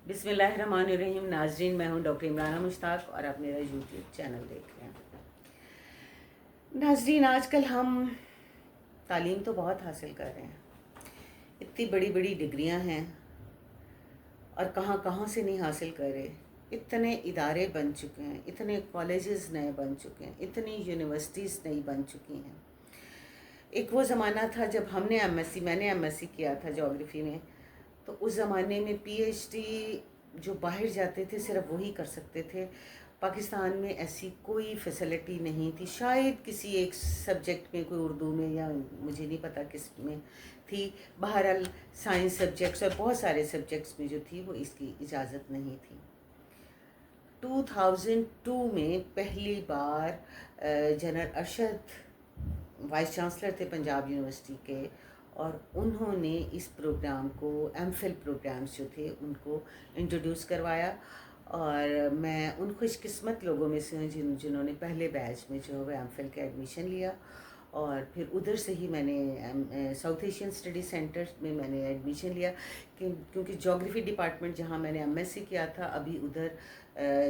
بسم اللہ الرحمن الرحیم. ناظرین، میں ہوں ڈاکٹر عمرانہ مشتاق اور آپ میرا یوٹیوب چینل دیکھ رہے ہیں. ناظرین، آج کل ہم تعلیم تو بہت حاصل کر رہے ہیں، اتنی بڑی بڑی ڈگریاں ہیں اور کہاں کہاں سے نہیں حاصل کر رہے. اتنے ادارے بن چکے ہیں، اتنے کالجز نئے بن چکے ہیں، اتنی یونیورسٹیز نئی بن چکی ہیں. ایک وہ زمانہ تھا جب میں نے ایم ایس سی کیا تھا جغرافی میں، تو اس زمانے میں پی ایچ ڈی جو باہر جاتے تھے صرف وہی کر سکتے تھے. پاکستان میں ایسی کوئی فیسلٹی نہیں تھی. شاید کسی ایک سبجیکٹ میں، کوئی اردو میں یا مجھے نہیں پتہ کس میں تھی. بہرحال سائنس سبجیکٹس اور بہت سارے سبجیکٹس میں جو تھی وہ اس کی اجازت نہیں تھی. 2002 میں پہلی بار جنرل ارشد وائس چانسلر تھے پنجاب یونیورسٹی کے، اور انہوں نے اس پروگرام کو، ایم فل پروگرامز جو تھے ان کو انٹروڈیوس کروایا. اور میں ان خوش قسمت لوگوں میں سے ہوں جنہوں نے پہلے بیچ میں جو ہے ایم فل کا ایڈمیشن لیا. اور پھر ادھر سے ہی میں نے ساؤتھ ایشین اسٹڈی سینٹر میں نے ایڈمیشن لیا، کیونکہ جغرافی ڈپارٹمنٹ جہاں میں نے ایم ایس سی کیا تھا، ابھی ادھر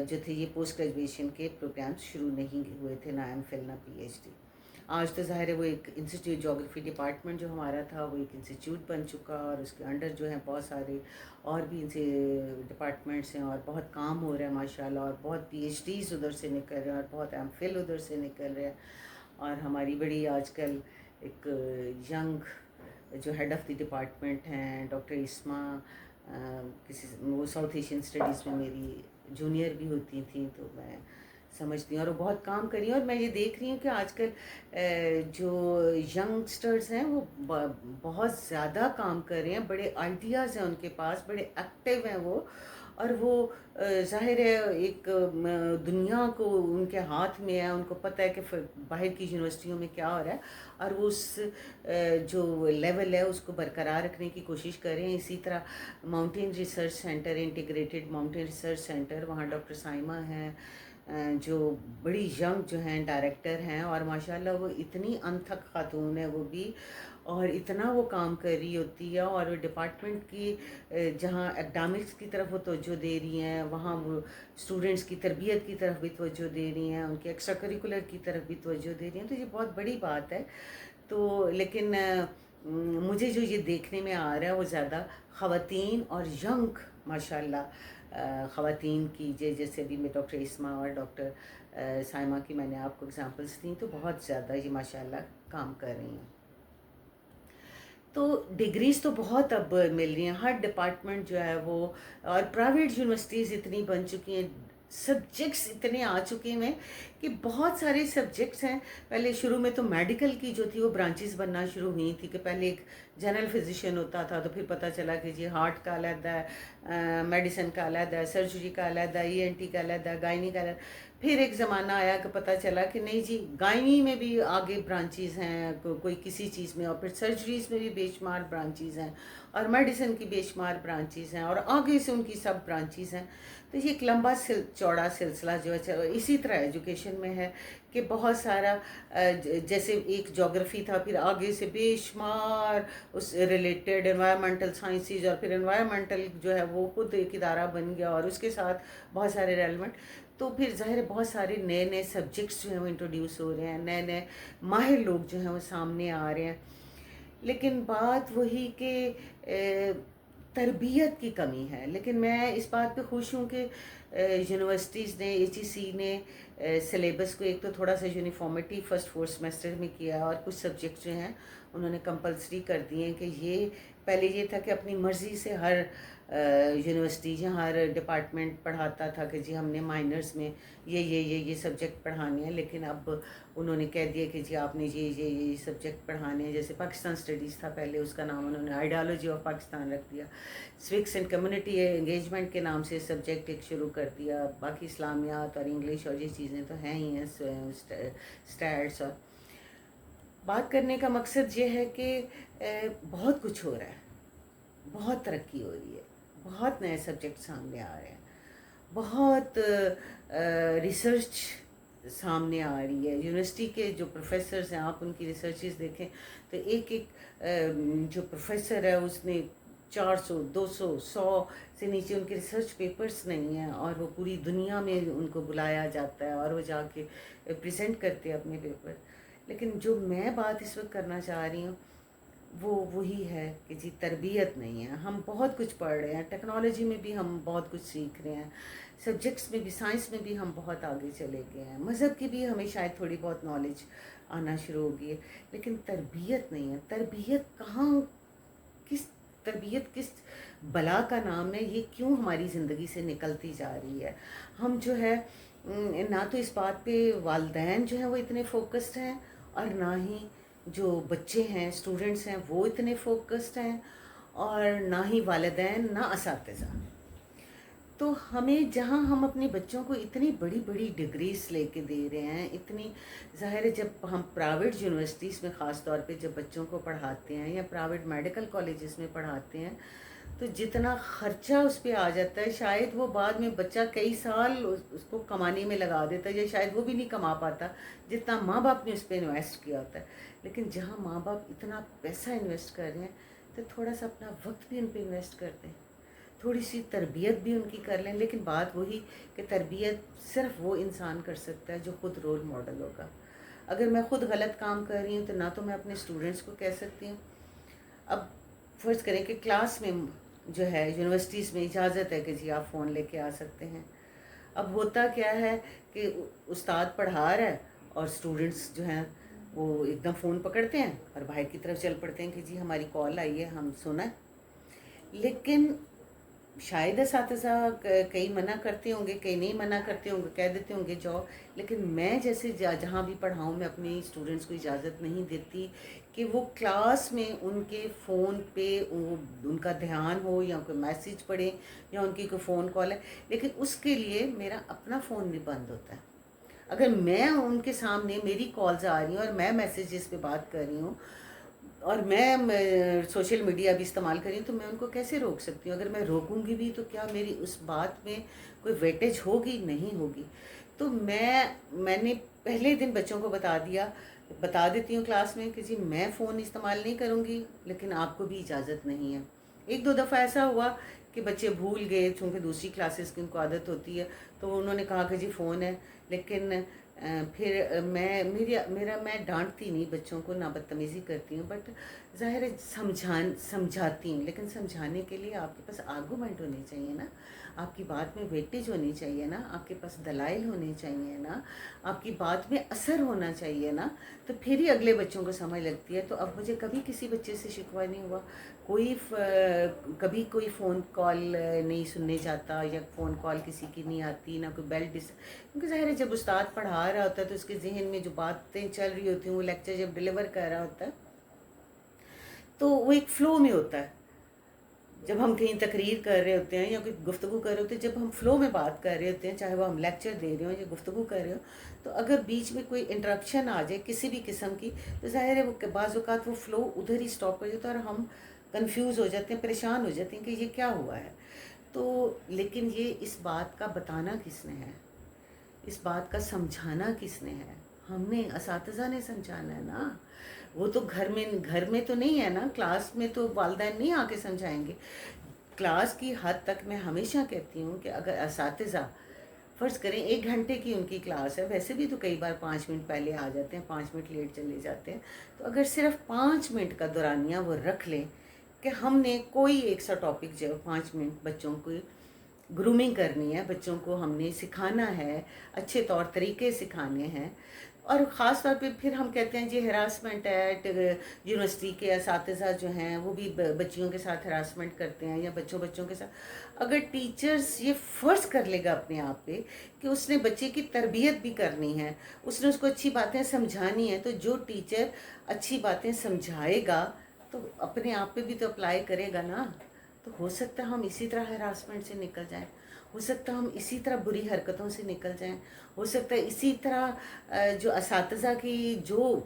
جو تھے یہ پوسٹ گریجویشن کے پروگرامز شروع نہیں ہوئے تھے، نہ ایم فل نہ پی ایچ ڈی. آج تو ظاہر ہے وہ ایک انسٹیٹیوٹ، جغرافی ڈپارٹمنٹ جو ہمارا تھا وہ ایک انسٹیٹیوٹ بن چکا، اور اس کے انڈر جو ہیں بہت سارے اور بھی ان سے ڈپارٹمنٹس ہیں، اور بہت کام ہو رہا ہے ماشاءاللہ، اور بہت پی ایچ ڈیز ادھر سے نکل رہے ہیں اور بہت ایم فل ادھر سے نکل رہے ہیں. اور ہماری بڑی آج کل ایک ینگ جو ہیڈ آف دی ڈپارٹمنٹ ہیں ڈاکٹر اسما، وہ ساؤتھ ایشین اسٹڈیز میں میری جونیئر بھی ہوتی تھیں، تو میں سمجھتی ہوں اور وہ بہت کام کری ہیں. اور میں یہ دیکھ رہی ہوں کہ آج کل جو ینگسٹرز ہیں وہ بہت زیادہ کام کر رہے ہیں، بڑے آئیڈیاز ہیں ان کے پاس، بڑے ایکٹیو ہیں وہ. اور وہ ظاہر ہے ایک دنیا کو ان کے ہاتھ میں ہے، ان کو پتہ ہے کہ باہر کی یونیورسٹیوں میں کیا ہو رہا ہے، اور وہ اس جو لیول ہے اس کو برقرار رکھنے کی کوشش کر رہے ہیں. اسی طرح mountain research centre, integrated mountain research centre, وہاں ڈاکٹر سائمہ ہیں جو بڑی ینگ جو ہیں ڈائریکٹر ہیں، اور ماشاءاللہ وہ اتنی انتھک خاتون ہے وہ بھی، اور اتنا وہ کام کر رہی ہوتی ہے. اور ڈپارٹمنٹ کی جہاں اکیڈمکس کی طرف وہ توجہ دے رہی ہیں، وہاں وہ اسٹوڈنٹس کی تربیت کی طرف بھی توجہ دے رہی ہیں، ان کے ایکسٹرا کریکولر کی طرف بھی توجہ دے رہی ہیں. تو یہ بہت بڑی بات ہے. تو لیکن مجھے جو یہ دیکھنے میں آ رہا ہے وہ زیادہ خواتین اور ینگ ماشاءاللہ خواتین کی، جیسے ابھی میں ڈاکٹر اسما اور ڈاکٹر سائمہ کی میں نے آپ کو اگزامپلس دیں، تو بہت زیادہ یہ ماشاءاللہ کام کر رہی ہیں. تو ڈگریز تو بہت اب مل رہی ہیں ہر ڈپارٹمنٹ جو ہے وہ، اور پرائیویٹ یونیورسٹیز اتنی بن چکی ہیں، سبجیکٹس اتنے آ چکے ہیں کہ بہت سارے سبجیکٹس ہیں. پہلے شروع میں تو میڈیکل کی جو تھی وہ برانچز بننا شروع ہوئی تھی، کہ پہلے ایک جنرل فزیشین ہوتا تھا، تو پھر پتہ چلا کہ جی ہارٹ کا علیحدہ ہے، میڈیسن کا علیحدہ ہے، سرجری کا علیحدہ ہے، ای این ٹی کا علیحدہ ہے، گائنی کا علیحدہ. پھر ایک زمانہ آیا کہ پتہ چلا کہ نہیں جی گائنی میں بھی آگے برانچیز ہیں کوئی کسی چیز میں، اور پھر سرجریز میں بھی بے شمار برانچیز ہیں، اور میڈیسن کی بے شمار برانچیز ہیں، اور آگے سے ان کی سب برانچیز ہیں. تو یہ ایک لمبا چوڑا سلسلہ جو ہے اسی طرح ایجوکیشن میں ہے کہ بہت سارا جیسے ایک جغرافی تھا، پھر آگے سے بے شمار اس ریلیٹڈ انوائرمنٹل سائنسز، اور پھر انوائرمنٹل جو ہے وہ خود ایک ادارہ بن گیا، اور اس کے ساتھ بہت سارے ریلیونٹ. تو پھر ظاہر بہت سارے نئے نئے سبجیکٹس جو ہیں وہ انٹروڈیوس ہو رہے ہیں، نئے نئے ماہر لوگ جو ہیں وہ سامنے آ رہے ہیں. لیکن بات وہی کہ تربیت کی کمی ہے. لیکن میں اس بات پہ خوش ہوں کہ یونیورسٹیز نے، ایچ ای سی نے سلیبس کو ایک تو تھوڑا سا یونیفارمٹی فرسٹ 4 سیمسٹر میں کیا، اور کچھ سبجیکٹس جو ہیں انہوں نے کمپلسری کر دیے ہیں. کہ یہ پہلے یہ تھا کہ اپنی مرضی سے ہر یونیورسٹی یا ہر ڈپارٹمنٹ پڑھاتا تھا کہ جی ہم نے مائنرز میں یہ سبجیکٹ پڑھانے ہیں، لیکن اب انہوں نے کہہ دیا کہ جی آپ نے یہ سبجیکٹ پڑھانے ہیں. جیسے پاکستان اسٹڈیز تھا پہلے، اس کا نام انہوں نے آئیڈیالوجی آف پاکستان رکھ دیا. سوکس اینڈ کمیونٹی انگیجمنٹ کے نام سے سبجیکٹ ایک شروع کر دیا. باقی اسلامیات اور انگلش اور یہ چیزیں تو ہیں ہی ہیں، اسٹیٹس. اور بات کرنے کا مقصد یہ ہے کہ بہت کچھ ہو رہا ہے، بہت ترقی ہو رہی ہے، بہت نئے سبجیکٹ سامنے آ رہے ہیں، بہت ریسرچ سامنے آ رہی ہے. یونیورسٹی کے جو پروفیسرز ہیں، آپ ان کی ریسرچز دیکھیں تو ایک جو پروفیسر ہے اس نے 400 200 100 سے نیچے ان کے ریسرچ پیپرز نہیں ہیں، اور وہ پوری دنیا میں ان کو بلایا جاتا ہے اور وہ جا کے پریزنٹ کرتے ہیں اپنے پیپر. لیکن جو میں بات اس وقت کرنا چاہ رہی ہوں وہ وہی ہے کہ جی تربیت نہیں ہے. ہم بہت کچھ پڑھ رہے ہیں، ٹیکنالوجی میں بھی ہم بہت کچھ سیکھ رہے ہیں، سبجیکٹس میں بھی، سائنس میں بھی ہم بہت آگے چلے گئے ہیں، مذہب کی بھی ہمیں شاید تھوڑی بہت نالج آنا شروع ہو گئی ہے، لیکن تربیت نہیں ہے. تربیت کہاں، کس تربیت کس بلا کا نام ہے، یہ کیوں ہماری زندگی سے نکلتی جا رہی ہے؟ ہم جو ہے نہ تو اس بات پہ والدین جو ہیں وہ اتنے فوکسڈ ہیں، اور نہ ہی جو بچے ہیں، اسٹوڈنٹس ہیں، وہ اتنے فوکسڈ ہیں، اور نہ ہی والدین، نہ اساتذہ. تو ہمیں جہاں ہم اپنے بچوں کو اتنی بڑی بڑی ڈگریز لے کے دے رہے ہیں، اتنی ظاہر ہے جب ہم پرائیویٹ یونیورسٹیز میں خاص طور پہ جب بچوں کو پڑھاتے ہیں یا پرائیویٹ میڈیکل کالجز میں پڑھاتے ہیں، تو جتنا خرچہ اس پہ آ جاتا ہے، شاید وہ بعد میں بچہ کئی سال اس کو کمانے میں لگا دیتا ہے، یا شاید وہ بھی نہیں کما پاتا جتنا ماں باپ نے اس پہ انویسٹ کیا ہوتا ہے. لیکن جہاں ماں باپ اتنا پیسہ انویسٹ کر رہے ہیں تو تھوڑا سا اپنا وقت بھی ان پہ انویسٹ کرتے ہیں، تھوڑی سی تربیت بھی ان کی کر لیں. لیکن بات وہی کہ تربیت صرف وہ انسان کر سکتا ہے جو خود رول ماڈل ہوگا. اگر میں خود غلط کام کر رہی ہوں تو نہ تو میں اپنے اسٹوڈنٹس کو کہہ سکتی ہوں. اب فرض کریں کہ کلاس میں جو ہے یونیورسٹیز میں اجازت ہے کہ جی آپ فون لے کے آ سکتے ہیں. اب ہوتا کیا ہے کہ استاد پڑھا رہا ہے اور اسٹوڈنٹس جو ہیں وہ ایک دم فون پکڑتے ہیں اور باہر کی طرف چل پڑتے ہیں کہ جی ہماری کال آئی ہے، ہم سنیں. لیکن شاید اساتذہ کئی منع کرتے ہوں گے، کئی نہیں منع کرتے ہوں گے، کہہ دیتے ہوں گے جاؤ. لیکن میں جیسے جہاں بھی پڑھاؤں میں اپنے اسٹوڈنٹس کو اجازت نہیں دیتی کہ وہ کلاس میں ان کے فون پہ ان کا دھیان ہو، یا کوئی میسیج پڑھیں، یا ان کی کوئی فون کال ہے. لیکن اس کے لیے میرا اپنا فون بھی بند ہوتا ہے. اگر میں ان کے سامنے میری کالز آ رہی ہیں اور میں میسیجز پہ بات کر رہی ہوں اور میں سوشل میڈیا بھی استعمال کر رہی ہوں، تو میں ان کو کیسے روک سکتی ہوں؟ اگر میں روکوں گی بھی تو کیا میری اس بات میں کوئی ویٹیج ہوگی؟ نہیں ہوگی. تو میں نے پہلے دن بچوں کو بتا دیتی ہوں کلاس میں کہ جی میں فون استعمال نہیں کروں گی، لیکن آپ کو بھی اجازت نہیں ہے. ایک دو دفعہ ایسا ہوا کہ بچے بھول گئے، چونکہ دوسری کلاسز کی ان کو عادت ہوتی ہے، تو انہوں نے کہا کہ جی فون ہے. لیکن پھر میں ڈانٹتی نہیں بچوں کو، نہ بدتمیزی کرتی ہوں، بٹ ظاہر ہے سمجھاتی ہوں. لیکن سمجھانے کے لیے آپ کے پاس آرگومنٹ ہونے چاہیے نا، آپ کی بات میں ویٹیج ہونی چاہیے نا، آپ کے پاس دلائل ہونے چاہیے نا، آپ کی بات میں اثر ہونا چاہیے نا، تو پھر ہی اگلے بچوں کو سمجھ لگتی ہے. تو اب مجھے کبھی کسی بچے سے شکوہ نہیں ہوا، کبھی کوئی فون کال نہیں سننے جاتا، یا فون کال کسی کی نہیں آتی، نہ کوئی کیونکہ ظاہر ہے جب استاد پڑھا رہا ہوتا ہے تو اس کے ذہن میں جو باتیں چل رہی ہوتی ہیں، وہ لیکچر جب ڈیلیور کر رہا ہوتا ہے تو وہ ایک فلو میں ہوتا ہے. جب ہم کہیں تقریر کر رہے ہوتے ہیں یا کوئی گفتگو کر رہے ہوتے ہیں، جب ہم فلو میں بات کر رہے ہوتے ہیں، چاہے وہ ہم لیکچر دے رہے ہوں یا گفتگو کر رہے ہوں، تو اگر بیچ میں کوئی انٹرپشن آ جائے کسی بھی قسم کی، تو ظاہر ہے وہ بعض اوقات وہ فلو ادھر ہی سٹاپ ہو جاتا ہے، اور ہم کنفیوز ہو جاتے ہیں، پریشان ہو جاتے ہیں کہ یہ کیا ہوا ہے. تو لیکن یہ اس بات کا بتانا کس نے ہے، اس بات کا سمجھانا کس نے ہے؟ ہم نے، اساتذہ نے سمجھانا ہے نا. وہ تو گھر میں تو نہیں ہے نا، کلاس میں تو والدین نہیں آ کے سمجھائیں گے. کلاس کی حد تک میں ہمیشہ کہتی ہوں کہ اگر اساتذہ فرض کریں 1 گھنٹے کی ان کی کلاس ہے، ویسے بھی تو کئی بار 5 منٹ پہلے آ جاتے ہیں، 5 منٹ لیٹ چلے جاتے ہیں، تو اگر صرف 5 منٹ کا دورانیہ وہ رکھ لیں کہ ہم نے کوئی ایک سا ٹاپک جو 5 منٹ بچوں کو گرومنگ کرنی ہے، بچوں کو ہم نے سکھانا ہے، اچھے طور طریقے سکھانے ہیں. اور خاص طور پہ پھر ہم کہتے ہیں جی ہراسمنٹ ہے، یونیورسٹی کے اساتذہ جو ہیں وہ بھی بچیوں کے ساتھ ہراسمنٹ کرتے ہیں، یا بچوں کے ساتھ. اگر ٹیچرز یہ فرض کر لے گا اپنے آپ پہ کہ اس نے بچے کی تربیت بھی کرنی ہے، اس نے اس کو اچھی باتیں سمجھانی ہیں، تو جو ٹیچر اچھی باتیں سمجھائے گا تو اپنے آپ پہ بھی تو اپلائی کرے گا نا. تو ہو سکتا ہے ہم اسی طرح ہراسمنٹ سے نکل جائیں، ہو سکتا ہے ہم اسی طرح بری حرکتوں سے نکل جائیں، ہو سکتا ہے اسی طرح جو اساتذہ کی جو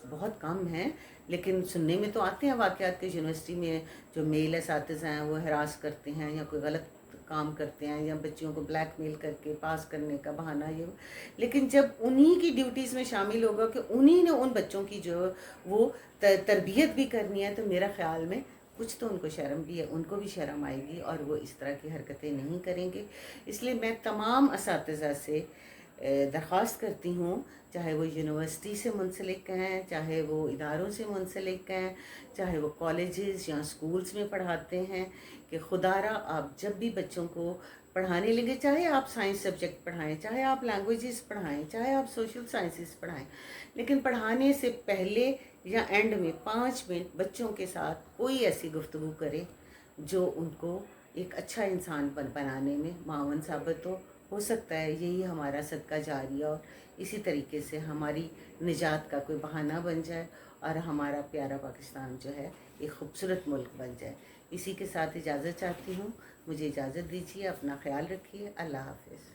بہت کم ہیں لیکن سننے میں تو آتے ہیں واقعات کہ یونیورسٹی میں جو میل اساتذہ ہیں وہ ہراس کرتے ہیں یا کوئی غلط کام کرتے ہیں، یا بچیوں کو بلیک میل کر کے پاس کرنے کا بہانہ یہ. لیکن جب انہی کی ڈیوٹیز میں شامل ہوگا کہ انہی نے ان بچوں کی جو وہ تربیت بھی کرنی ہے، تو میرا خیال میں کچھ تو ان کو شرم بھی ہے، ان کو بھی شرم آئے گی اور وہ اس طرح کی حرکتیں نہیں کریں گے۔ اس لیے میں تمام اساتذہ سے درخواست کرتی ہوں، چاہے وہ یونیورسٹی سے منسلک ہیں، چاہے وہ اداروں سے منسلک ہیں، چاہے وہ کالجز یا اسکولز میں پڑھاتے ہیں، کہ خدا را آپ جب بھی بچوں کو پڑھانے لگے، چاہے آپ سائنس سبجیکٹ پڑھائیں، چاہے آپ لینگویجز پڑھائیں، چاہے آپ سوشل سائنسز پڑھائیں، لیکن پڑھانے سے پہلے یا اینڈ میں 5 منٹ بچوں کے ساتھ کوئی ایسی گفتگو کرے جو ان کو ایک اچھا انسان بنانے میں معاون ثابت ہو سکتا ہے یہی ہمارا صدقہ جاریہ اور اسی طریقے سے ہماری نجات کا کوئی بہانہ بن جائے اور ہمارا پیارا پاکستان جو ہے ایک خوبصورت ملک بن جائے۔ اسی کے ساتھ اجازت چاہتی ہوں، مجھے اجازت دیجیے، اپنا خیال رکھیے، اللہ حافظ۔